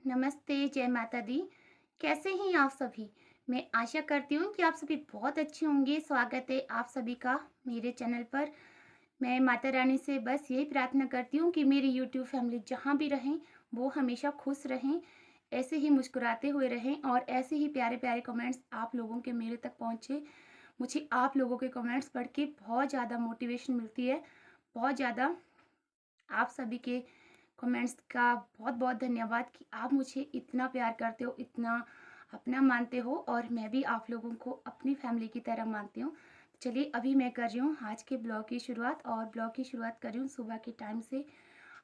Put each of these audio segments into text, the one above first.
नमस्ते, जय माता दी। कैसे हैं आप सभी? मैं आशा करती हूँ कि आप सभी बहुत अच्छे होंगे। स्वागत है आप सभी का मेरे चैनल पर। मैं माता रानी से बस यही प्रार्थना करती हूँ कि मेरी यूट्यूब फैमिली जहाँ भी रहें, वो हमेशा खुश रहें, ऐसे ही मुस्कुराते हुए रहें और ऐसे ही प्यारे-प्यारे कमेंट्स आप लोगों के मेरे तक पहुँचे। मुझे आप लोगों के कमेंट्स पढ़ के बहुत ज़्यादा मोटिवेशन मिलती है, बहुत ज़्यादा। आप सभी के कमेंट्स का बहुत-बहुत धन्यवाद कि आप मुझे इतना प्यार करते हो, इतना अपना मानते हो और मैं भी आप लोगों को अपनी फैमिली की तरह मानती हूँ। चलिए अभी मैं कर रही हूँ आज के ब्लॉग की शुरुआत और ब्लॉग की शुरुआत कर रही हूँ सुबह के टाइम से।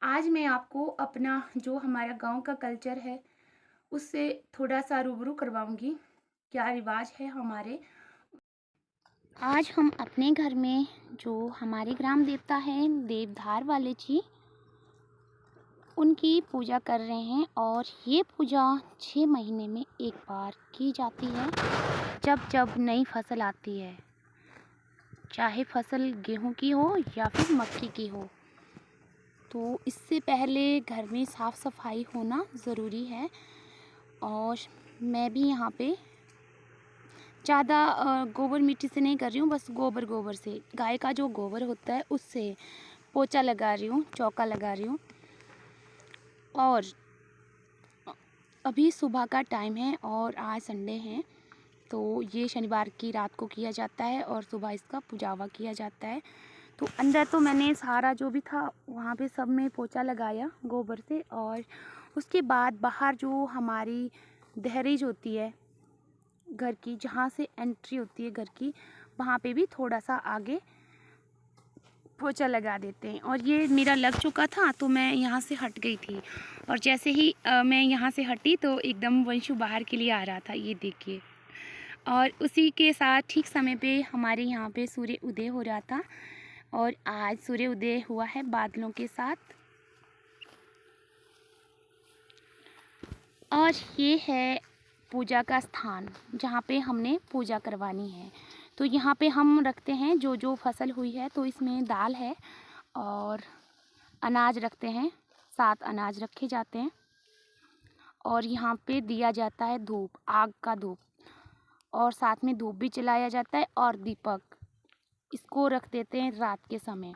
आज मैं आपको अपना जो हमारा गाँव का कल्चर है, उससे थोड़ा-सा रूबरू करवाऊँगी। क्या रिवाज है हमारे। आज हम अपने घर में जो हमारे ग्राम देवता हैं, देवधार वाले जी, उनकी पूजा कर रहे हैं और ये पूजा 6 महीने में एक बार की जाती है। जब जब नई फसल आती है, चाहे फसल गेहूं की हो या फिर मक्की की हो, तो इससे पहले घर में साफ़ सफाई होना ज़रूरी है। और मैं भी यहाँ पे ज़्यादा गोबर मिट्टी से नहीं कर रही हूँ, बस गोबर से, गाय का जो गोबर होता है उससे पोछा लगा रही हूँ, चौका लगा रही हूँ। और अभी सुबह का टाइम है और आज संडे है, तो ये शनिवार की रात को किया जाता है और सुबह इसका पुजावा किया जाता है। तो अंदर तो मैंने सारा जो भी था वहाँ पे सब में पोछा लगाया गोबर से। और उसके बाद बाहर जो हमारी दहलीज होती है घर की, जहाँ से एंट्री होती है घर की, वहाँ पे भी थोड़ा सा आगे पोछा लगा देते हैं। और ये मेरा लग चुका था तो मैं यहाँ से हट गई थी और जैसे ही मैं यहाँ से हटी तो एकदम वंशु बाहर के लिए आ रहा था, ये देखिए। और उसी के साथ ठीक समय पे हमारे यहाँ पे सूर्य उदय हो रहा था और आज सूर्य उदय हुआ है बादलों के साथ। और ये है पूजा का स्थान जहाँ पे हमने पूजा करवानी है। तो यहाँ पे हम रखते हैं जो जो फसल हुई है, तो इसमें दाल है और अनाज रखते हैं, 7 अनाज रखे जाते हैं। और यहाँ पे दिया जाता है धूप, आग का धूप, और साथ में धूप भी जलाया जाता है और दीपक, इसको रख देते हैं रात के समय।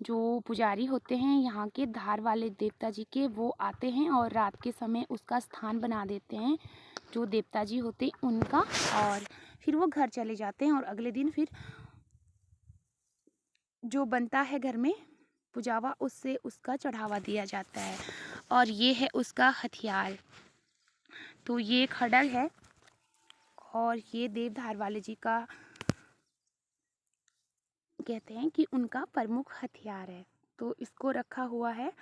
जो पुजारी होते हैं यहाँ के धार वाले देवता जी के, वो आते हैं और रात के समय उसका स्थान बना देते हैं जो देवता जी होते हैं उनका, और फिर वो घर चले जाते हैं और अगले दिन फिर जो बनता है घर में पुजावा, उससे उसका चढ़ावा दिया जाता है। और ये है उसका हथियार, तो ये खड़ग है और ये देवधार वाले जी का कहते हैं कि उनका प्रमुख हथियार है। तो इसको रखा हुआ है।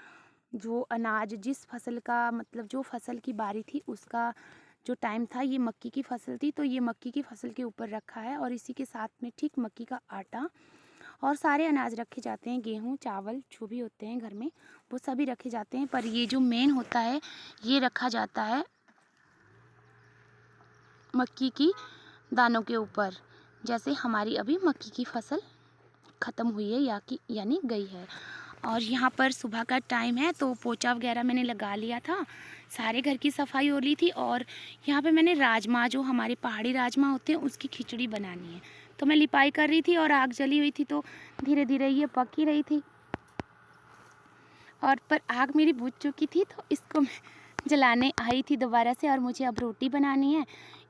जो अनाज जिस फसल का मतलब जो फसल की बारी थी उसका जो टाइम था, ये मक्की की फसल थी, तो ये मक्की की फसल के ऊपर रखा है और इसी के साथ में ठीक मक्की का आटा और सारे अनाज रखे जाते हैं, गेहूँ चावल जो भी होते हैं घर में वो सभी रखे जाते हैं। पर ये जो मेन होता है ये रखा जाता है मक्की की दानों के ऊपर। जैसे हमारी अभी मक्की की फसल ख़त्म हुई है यानी गई है। और यहाँ पर सुबह का टाइम है तो पोछा वगैरह मैंने लगा लिया था, सारे घर की सफाई हो ली थी। और यहाँ पे मैंने राजमा, जो हमारे पहाड़ी राजमा होते हैं, उसकी खिचड़ी बनानी है, तो मैं लिपाई कर रही थी और आग जली हुई थी, तो धीरे धीरे ये पक ही रही थी। और पर आग मेरी बुझ चुकी थी तो इसको मैं जलाने आई थी दोबारा से। और मुझे अब रोटी बनानी है।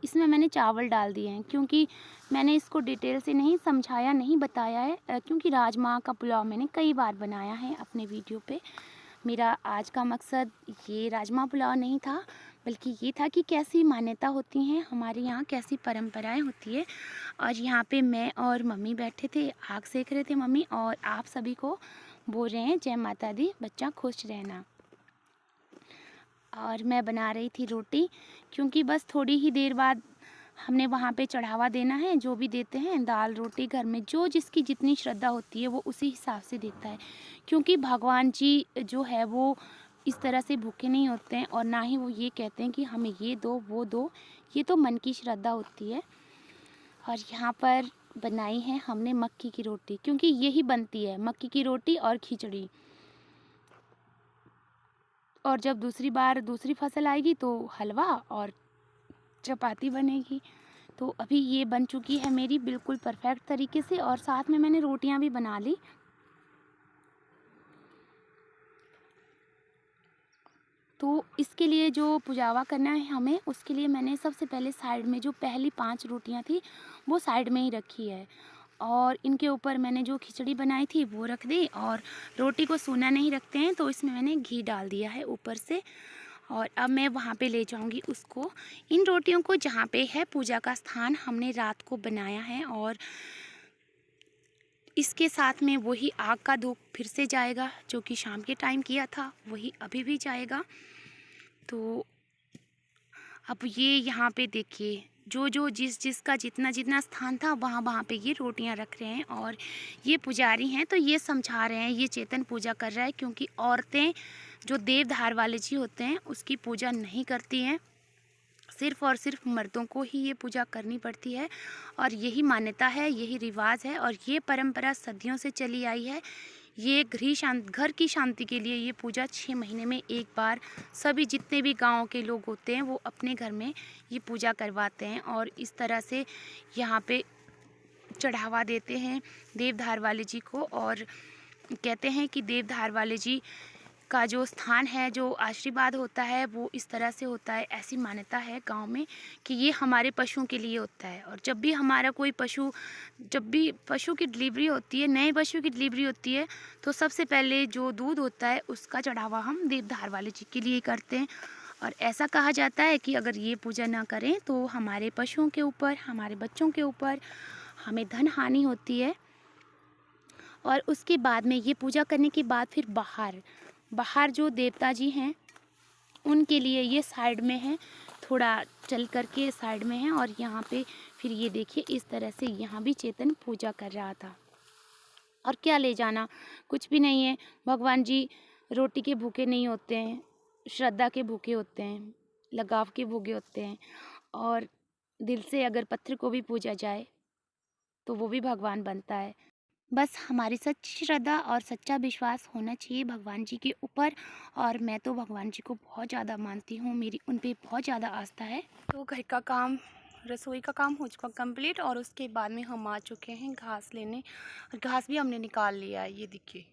इसमें मैंने चावल डाल दिए हैं क्योंकि मैंने इसको डिटेल से नहीं समझाया, नहीं बताया है, क्योंकि राजमा का पुलाव मैंने कई बार बनाया है अपने वीडियो पे। मेरा आज का मकसद ये राजमा पुलाव नहीं था, बल्कि ये था कि कैसी मान्यता होती हैं हमारे यहाँ, कैसी परंपराएं होती है। और यहाँ पे मैं और मम्मी बैठे थे, आग सेक रहे थे मम्मी, और आप सभी को बोल रहे हैं जय माता दी, बच्चा खुश रहना। और मैं बना रही थी रोटी, क्योंकि बस थोड़ी ही देर बाद हमने वहाँ पे चढ़ावा देना है। जो भी देते हैं दाल रोटी, घर में जो जिसकी जितनी श्रद्धा होती है वो उसी हिसाब से देता है, क्योंकि भगवान जी जो है वो इस तरह से भूखे नहीं होते हैं और ना ही वो ये कहते हैं कि हमें ये दो वो दो, ये तो मन की श्रद्धा होती है। और यहाँ पर बनाई है हमने मक्की की रोटी, क्योंकि यही बनती है मक्की की रोटी और खिचड़ी। और जब दूसरी बार दूसरी फसल आएगी तो हलवा और चपाती बनेगी। तो अभी ये बन चुकी है मेरी बिल्कुल परफेक्ट तरीके से, और साथ में मैंने रोटियां भी बना ली। तो इसके लिए जो पुजावा करना है हमें, उसके लिए मैंने सबसे पहले साइड में जो पहली 5 रोटियां थी वो साइड में ही रखी है, और इनके ऊपर मैंने जो खिचड़ी बनाई थी वो रख दी। और रोटी को सूना नहीं रखते हैं तो इसमें मैंने घी डाल दिया है ऊपर से। और अब मैं वहाँ पे ले जाऊँगी उसको, इन रोटियों को जहाँ पे है पूजा का स्थान हमने रात को बनाया है। और इसके साथ में वही आग का धूप फिर से जाएगा, जो कि शाम के टाइम किया था वही अभी भी जाएगा। तो अब ये यहाँ पे देखिए, जो जो जिसका जितना जितना स्थान था वहाँ वहाँ पे ये रोटियाँ रख रहे हैं। और ये पुजारी हैं तो ये समझा रहे हैं, ये चेतन पूजा कर रहा है, क्योंकि औरतें जो देवधार वाले जी होते हैं उसकी पूजा नहीं करती हैं, सिर्फ़ और सिर्फ मर्दों को ही ये पूजा करनी पड़ती है। और यही मान्यता है, यही रिवाज है, और ये परंपरा सदियों से चली आई है। ये घर की शांति के लिए ये पूजा 6 महीने में एक बार सभी जितने भी गाँव के लोग होते हैं वो अपने घर में ये पूजा करवाते हैं, और इस तरह से यहाँ पे चढ़ावा देते हैं देवधार वाले जी को। और कहते हैं कि देवधार वाले जी का जो स्थान है, जो आशीर्वाद होता है वो इस तरह से होता है। ऐसी मान्यता है गांव में कि ये हमारे पशुओं के लिए होता है। और जब भी हमारा कोई जब भी पशु की डिलीवरी होती है, नए पशु की डिलीवरी होती है, तो सबसे पहले जो दूध होता है उसका चढ़ावा हम देवधार वाले जी के लिए करते हैं। और ऐसा कहा जाता है कि अगर ये पूजा ना करें तो हमारे पशुओं के ऊपर, हमारे बच्चों के ऊपर हमें धन हानि होती है। और उसके बाद में ये पूजा करने के बाद फिर बाहर जो देवता जी हैं उनके लिए ये साइड में है, थोड़ा चल करके साइड में है। और यहाँ पे फिर ये देखिए इस तरह से यहाँ भी चेतन पूजा कर रहा था। और क्या ले जाना, कुछ भी नहीं है। भगवान जी रोटी के भूखे नहीं होते हैं, श्रद्धा के भूखे होते हैं, लगाव के भूखे होते हैं। और दिल से अगर पत्थर को भी पूजा जाए तो वो भी भगवान बनता है। बस हमारी सच्ची श्रद्धा और सच्चा विश्वास होना चाहिए भगवान जी के ऊपर। और मैं तो भगवान जी को बहुत ज़्यादा मानती हूँ, मेरी उन पे बहुत ज़्यादा आस्था है। तो घर का काम, रसोई का काम हो चुका कंप्लीट, और उसके बाद में हम आ चुके हैं घास लेने। और घास भी हमने निकाल लिया है, ये देखिए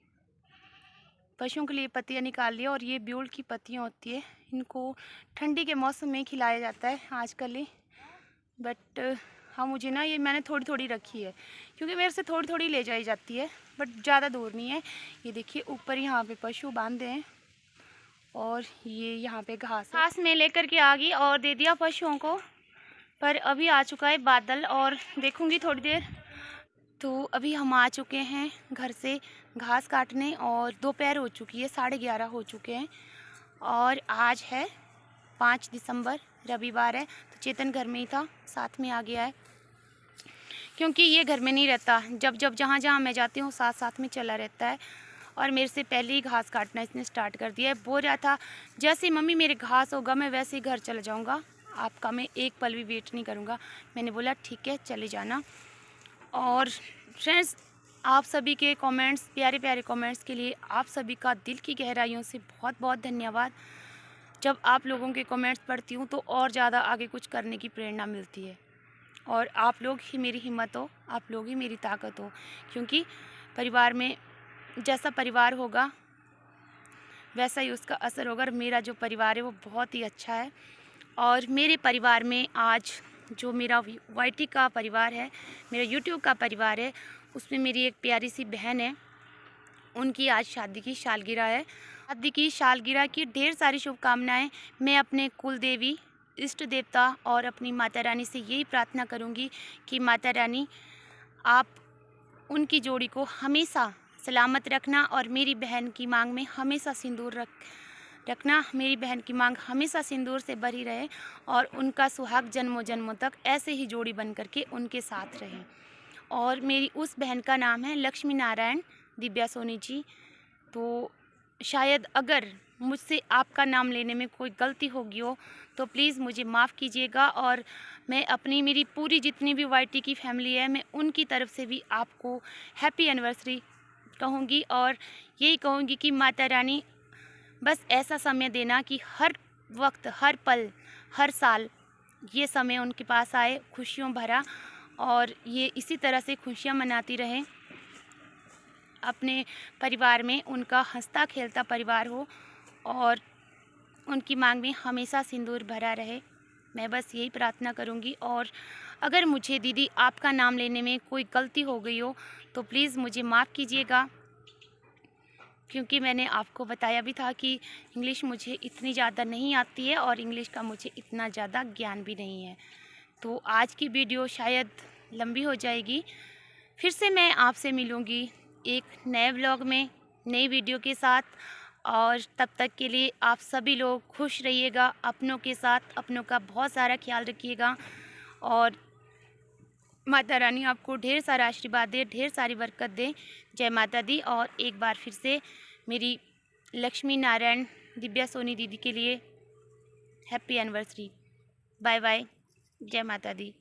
पशुओं के लिए पत्तियाँ निकाल लिया। और ये ब्यूल की पत्तियाँ होती है, इनको ठंडी के मौसम में खिलाया जाता है आजकल ही। बट हाँ, मुझे ना ये मैंने थोड़ी थोड़ी रखी है, क्योंकि मेरे से थोड़ी थोड़ी ले जाई जाती है, बट ज़्यादा दूर नहीं है। ये देखिए ऊपर यहाँ पे पशु बांधे हैं, और ये यहाँ पे घास में लेकर के आ गई और दे दिया पशुओं को। पर अभी आ चुका है बादल, और देखूँगी थोड़ी देर। तो अभी हम आ चुके हैं घर से घास काटने, और दोपहर हो चुकी है, 11:30 हो चुके हैं। और आज है 5 दिसंबर, रविवार है। तो चेतन घर में ही था, साथ में आ गया है, क्योंकि ये घर में नहीं रहता, जब जहाँ जहाँ मैं जाती हूँ साथ साथ में चला रहता है। और मेरे से पहले ही घास काटना इसने स्टार्ट कर दिया है। बोल रहा था जैसे मम्मी मेरे घास होगा मैं वैसे ही घर चला जाऊँगा, आपका मैं एक पल भी वेट नहीं करूँगा। मैंने बोला ठीक है चले जाना। और फ्रेंड्स, आप सभी के कमेंट्स, प्यारे प्यारे कमेंट्स के लिए आप सभी का दिल की गहराइयों से बहुत बहुत धन्यवाद। जब आप लोगों के कमेंट्स पढ़ती हूँ तो और ज़्यादा आगे कुछ करने की प्रेरणा मिलती है। और आप लोग ही मेरी हिम्मत हो, आप लोग ही मेरी ताकत हो, क्योंकि परिवार में जैसा परिवार होगा वैसा ही उसका असर होगा। और मेरा जो परिवार है वो बहुत ही अच्छा है। और मेरे परिवार में आज जो मेरा वाईटी का परिवार है, मेरा यूट्यूब का परिवार है, उसमें मेरी एक प्यारी सी बहन है, उनकी आज शादी की सालगिरह है। शादी की सालगिरह की ढेर सारी शुभकामनाएं। मैं अपने कुल देवी, इष्ट देवता और अपनी माता रानी से यही प्रार्थना करूंगी कि माता रानी आप उनकी जोड़ी को हमेशा सलामत रखना, और मेरी बहन की मांग में हमेशा सिंदूर रखना। मेरी बहन की मांग हमेशा सिंदूर से भरी रहे, और उनका सुहाग जन्मों जन्मों तक ऐसे ही जोड़ी बन करके उनके साथ रहे। और मेरी उस बहन का नाम है लक्ष्मी नारायण दिव्या सोनी जी। तो शायद अगर मुझसे आपका नाम लेने में कोई गलती होगी हो तो प्लीज़ मुझे माफ़ कीजिएगा। और मैं अपनी मेरी पूरी जितनी भी वाईटी की फैमिली है, मैं उनकी तरफ से भी आपको हैप्पी एनिवर्सरी कहूँगी। और यही कहूँगी कि माता रानी बस ऐसा समय देना कि हर वक्त, हर पल, हर साल ये समय उनके पास आए खुशियों भरा, और ये इसी तरह से खुशियाँ मनाती रहें। अपने परिवार में उनका हंसता खेलता परिवार हो और उनकी मांग में हमेशा सिंदूर भरा रहे। मैं बस यही प्रार्थना करूंगी। और अगर मुझे दीदी आपका नाम लेने में कोई गलती हो गई हो तो प्लीज़ मुझे माफ़ कीजिएगा, क्योंकि मैंने आपको बताया भी था कि इंग्लिश मुझे इतनी ज़्यादा नहीं आती है और इंग्लिश का मुझे इतना ज़्यादा ज्ञान भी नहीं है। तो आज की वीडियो शायद लंबी हो जाएगी। फिर से मैं आपसे मिलूँगी एक नए व्लॉग में, नई वीडियो के साथ। और तब तक के लिए आप सभी लोग खुश रहिएगा, अपनों के साथ अपनों का बहुत सारा ख्याल रखिएगा, और माता रानी आपको ढेर सारा आशीर्वाद दे, ढेर सारी बरकत दे। जय माता दी। और एक बार फिर से मेरी लक्ष्मी नारायण दिव्या सोनी दीदी के लिए हैप्पी एनिवर्सरी। Bye bye. जय माता दी।